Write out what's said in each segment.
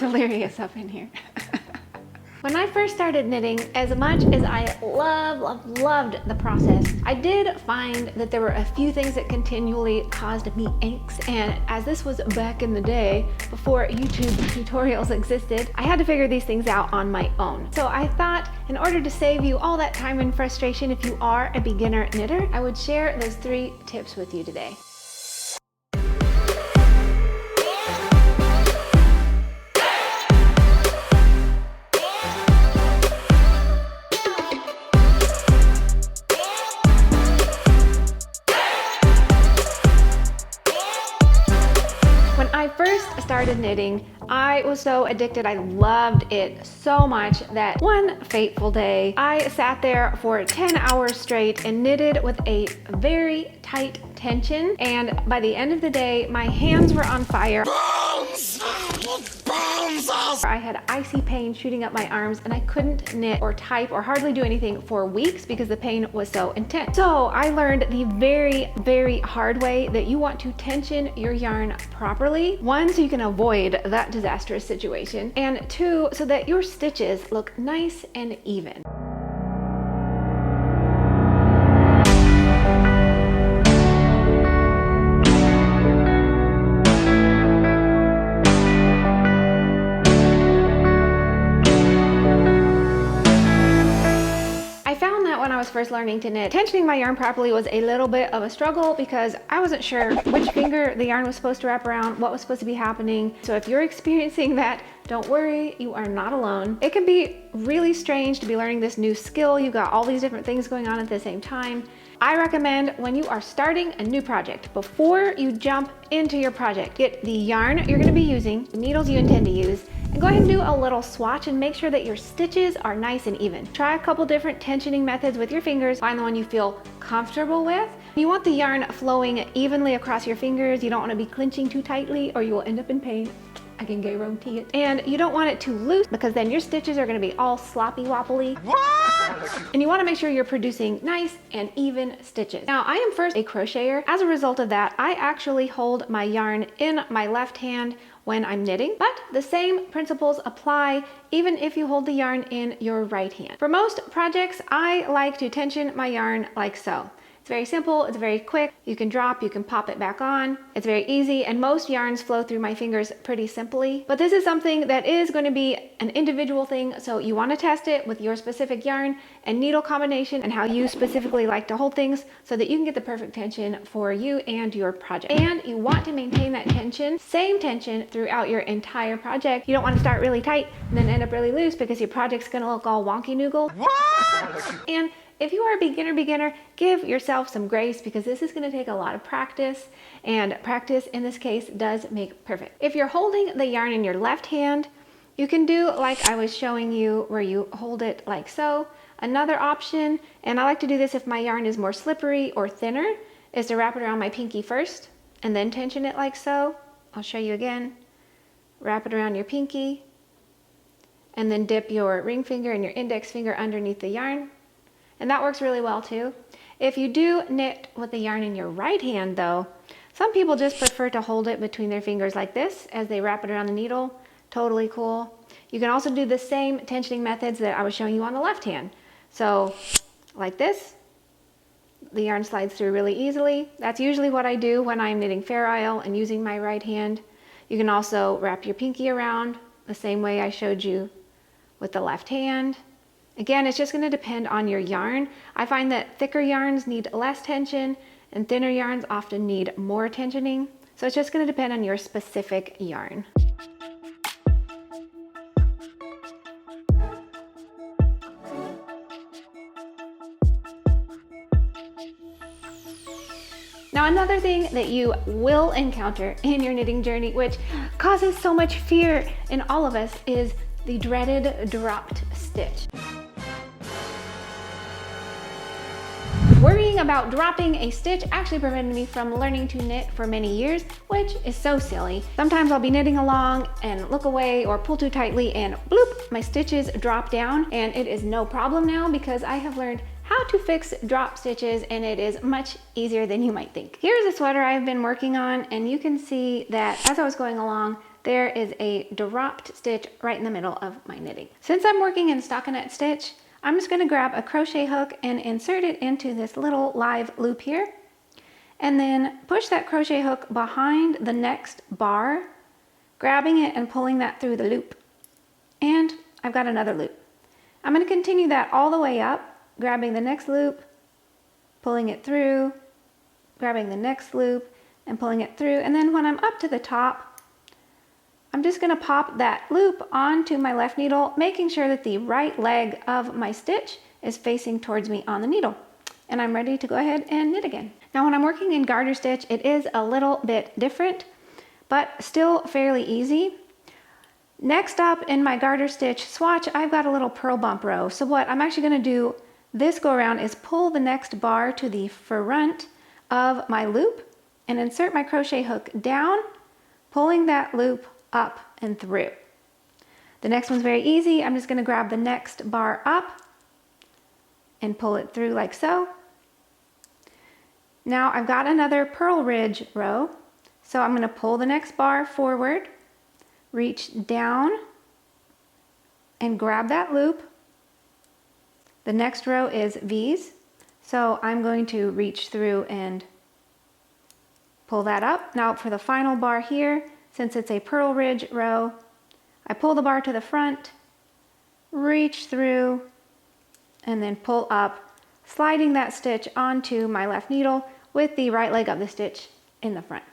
delirious up in here. When I first started knitting, as much as I loved the process, I did find that there were a few things that continually caused me angst. And as this was back in the day, before YouTube tutorials existed, I had to figure these things out on my own. So I thought, in order to save you all that time and frustration if you are a beginner knitter, I would share those 3 tips with you today. When I first started knitting, I was so addicted. I loved it so much that one fateful day, I sat there for 10 hours straight and knitted with a very tight tension. And by the end of the day, my hands were on fire. I had icy pain shooting up my arms and I couldn't knit or type or hardly do anything for weeks because the pain was so intense. So I learned the very hard way that you want to tension your yarn properly. 1, so you can avoid that disastrous situation, and 2, so that your stitches look nice and even. When I was first learning to knit, tensioning my yarn properly was a little bit of a struggle because I wasn't sure which finger the yarn was supposed to wrap around, what was supposed to be happening. So if you're experiencing that, don't worry, you are not alone. It can be really strange to be learning this new skill. You've got all these different things going on at the same time. I recommend when you are starting a new project, before you jump into your project, get the yarn you're going to be using, the needles you intend to use, and go ahead and do a little swatch and make sure that your stitches are nice and even. Try a couple different tensioning methods with your fingers. Find the one you feel comfortable with. You want the yarn flowing evenly across your fingers. You don't want to be clenching too tightly or you will end up in pain. I can guarantee it. And you don't want it too loose because then your stitches are going to be all sloppy wobbly. And you want to make sure you're producing nice and even stitches. Now, I am first a crocheter. As a result of that, I actually hold my yarn in my left hand when I'm knitting, but the same principles apply even if you hold the yarn in your right hand. For most projects, I like to tension my yarn like so. It's very simple, it's very quick. You can drop, you can pop it back on. It's very easy, and most yarns flow through my fingers pretty simply. But this is something that is going to be an individual thing, so you want to test it with your specific yarn and needle combination and how you specifically like to hold things so that you can get the perfect tension for you and your project. And you want to maintain that tension, same tension throughout your entire project. You don't want to start really tight and then end up really loose because your project's going to look all wonky noogle. And if you are a beginner, give yourself some grace because this is going to take a lot of practice, and practice in this case does make perfect. If you're holding the yarn in your left hand, you can do like I was showing you where you hold it like so. Another option, and I like to do this if my yarn is more slippery or thinner, is to wrap it around my pinky first and then tension it like so. I'll show you again. Wrap it around your pinky and then dip your ring finger and your index finger underneath the yarn. And that works really well too. If you do knit with the yarn in your right hand though, some people just prefer to hold it between their fingers like this as they wrap it around the needle. Totally cool. You can also do the same tensioning methods that I was showing you on the left hand. So like this, the yarn slides through really easily. That's usually what I do when I'm knitting Fair Isle and using my right hand. You can also wrap your pinky around the same way I showed you with the left hand. Again, it's just going to depend on your yarn. I find that thicker yarns need less tension and thinner yarns often need more tensioning. So it's just going to depend on your specific yarn. Now, another thing that you will encounter in your knitting journey, which causes so much fear in all of us, is the dreaded dropped stitch. Worrying about dropping a stitch actually prevented me from learning to knit for many years, which is so silly. Sometimes I'll be knitting along and look away or pull too tightly and bloop, my stitches drop down, and it is no problem now because I have learned how to fix drop stitches, and it is much easier than you might think. Here's a sweater I've been working on, and you can see that as I was going along, there is a dropped stitch right in the middle of my knitting. Since I'm working in stockinette stitch, I'm just going to grab a crochet hook and insert it into this little live loop here, and then push that crochet hook behind the next bar, grabbing it and pulling that through the loop. And I've got another loop. I'm going to continue that all the way up, grabbing the next loop, pulling it through, grabbing the next loop and pulling it through. And then when I'm up to the top, I'm just going to pop that loop onto my left needle, making sure that the right leg of my stitch is facing towards me on the needle. And I'm ready to go ahead and knit again. Now when I'm working in garter stitch, it is a little bit different, but still fairly easy. Next up in my garter stitch swatch, I've got a little purl bump row. So what I'm actually going to do this go around is pull the next bar to the front of my loop and insert my crochet hook down, pulling that loop up and through. The next one's very easy. I'm just going to grab the next bar up and pull it through like so. Now I've got another purl ridge row, so I'm going to pull the next bar forward, reach down and grab that loop. The next row is V's, so I'm going to reach through and pull that up. Now for the final bar here, since it's a purl ridge row, I pull the bar to the front, reach through, and then pull up, sliding that stitch onto my left needle with the right leg of the stitch in the front.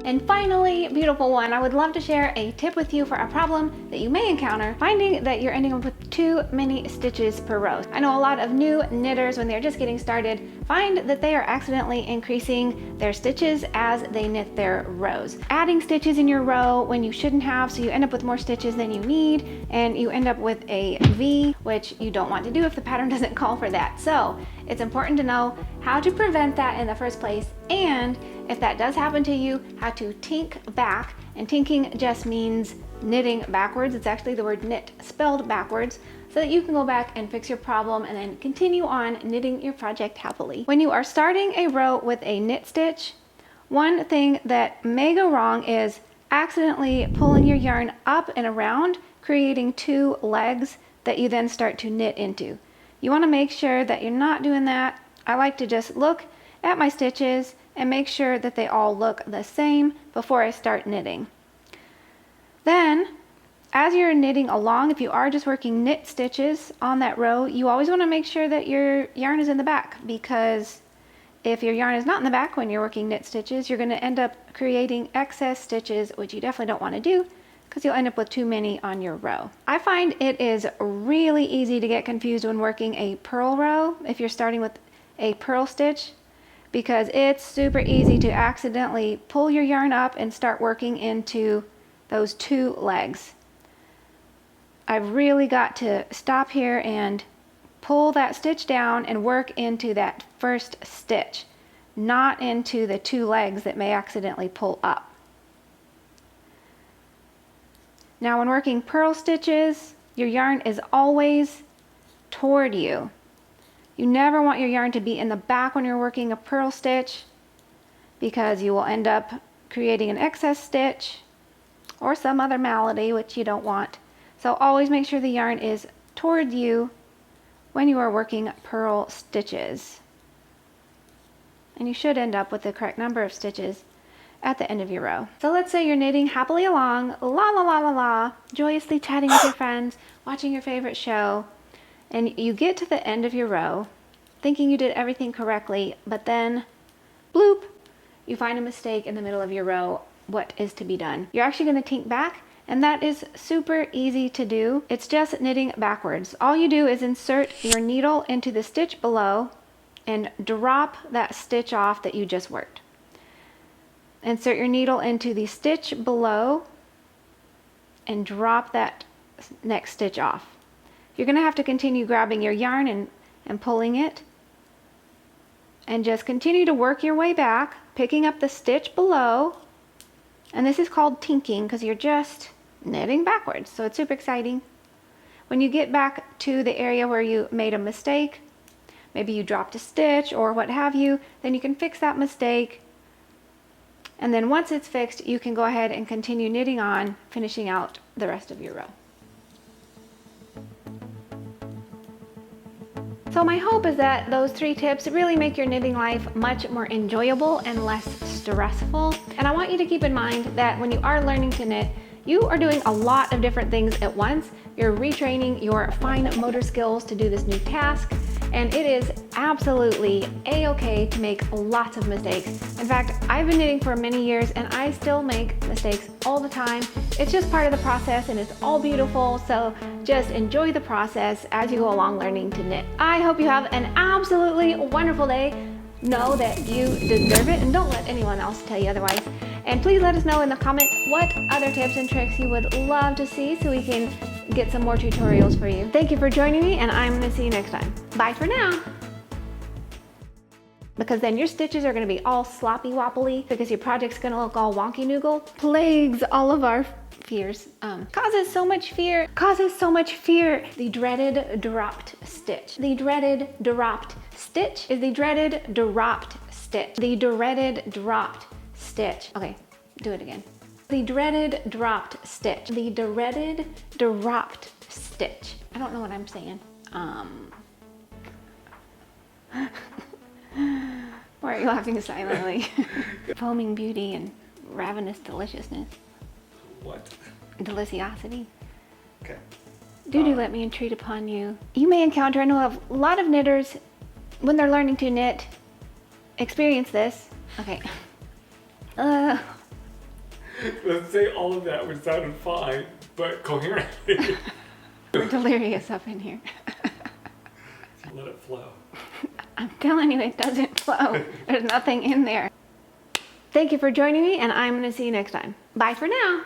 And finally, beautiful one, I would love to share a tip with you for a problem that you may encounter, finding that you're ending up with too many stitches per row. I know a lot of new knitters, when they're just getting started, find that they are accidentally increasing their stitches as they knit their rows. Adding stitches in your row when you shouldn't have, so you end up with more stitches than you need, and you end up with a V, which you don't want to do if the pattern doesn't call for that. So it's important to know how to prevent that in the first place, and if that does happen to you, how to tink back. And tinking just means knitting backwards. It's actually the word knit spelled backwards, so that you can go back and fix your problem and then continue on knitting your project happily. When you are starting a row with a knit stitch, one thing that may go wrong is accidentally pulling your yarn up and around, creating two legs that you then start to knit into. You want to make sure that you're not doing that. I like to just look at my stitches and make sure that they all look the same before I start knitting. Then, as you're knitting along, if you are just working knit stitches on that row, you always want to make sure that your yarn is in the back, because if your yarn is not in the back when you're working knit stitches, you're going to end up creating excess stitches, which you definitely don't want to do, because you'll end up with too many on your row. I find it is really easy to get confused when working a purl row if you're starting with a purl stitch, because it's super easy to accidentally pull your yarn up and start working into those two legs. I've really got to stop here and pull that stitch down and work into that first stitch, not into the two legs that may accidentally pull up. Now when working purl stitches, your yarn is always toward you. You never want your yarn to be in the back when you're working a purl stitch, because you will end up creating an excess stitch or some other malady, which you don't want. So always make sure the yarn is toward you when you are working purl stitches. And you should end up with the correct number of stitches at the end of your row. So let's say you're knitting happily along, la la la la la, joyously chatting with your friends, watching your favorite show, and you get to the end of your row thinking you did everything correctly, but then bloop, you find a mistake in the middle of your row. What is to be done? You're actually going to tink back, and that is super easy to do. It's just knitting backwards. All you do is insert your needle into the stitch below and drop that stitch off that you just worked. Insert your needle into the stitch below and drop that next stitch off. You're going to have to continue grabbing your yarn and pulling it, and just continue to work your way back, picking up the stitch below. And this is called tinking because you're just knitting backwards, so it's super exciting. When you get back to the area where you made a mistake, maybe you dropped a stitch or what have you, then you can fix that mistake. And then once it's fixed, you can go ahead and continue knitting on, finishing out the rest of your row. So my hope is that those 3 tips really make your knitting life much more enjoyable and less stressful. And I want you to keep in mind that when you are learning to knit, you are doing a lot of different things at once. You're retraining your fine motor skills to do this new task, and it is absolutely a-okay to make lots of mistakes. In fact, I've been knitting for many years and I still make mistakes all the time. It's just part of the process and it's all beautiful, so just enjoy the process as you go along learning to knit. I hope you have an absolutely wonderful day. Know that you deserve it and don't let anyone else tell you otherwise. And please let us know in the comments what other tips and tricks you would love to see so we can get some more tutorials for you. Thank you for joining me, and I'm gonna see you next time. Bye for now. Because then your stitches are gonna be all sloppy wobbly because your project's gonna look all wonky noogle. Plagues all of our fears. Causes so much fear. The dreaded dropped stitch. The dreaded dropped stitch is the dreaded dropped stitch. The dreaded dropped stitch. Okay, do it again. The dreaded dropped stitch. The dreaded dropped stitch. I don't know what I'm saying. Why are you laughing silently? Foaming beauty and ravenous deliciousness. What? Deliciosity. Okay. Do let me entreat upon you. You may encounter, I know a lot of knitters, when they're learning to knit, experience this. Okay. Let's say all of that would sound fine, but coherently. We're delirious up in here. Let it flow. I'm telling you, it doesn't flow. There's nothing in there. Thank you for joining me, and I'm going to see you next time. Bye for now.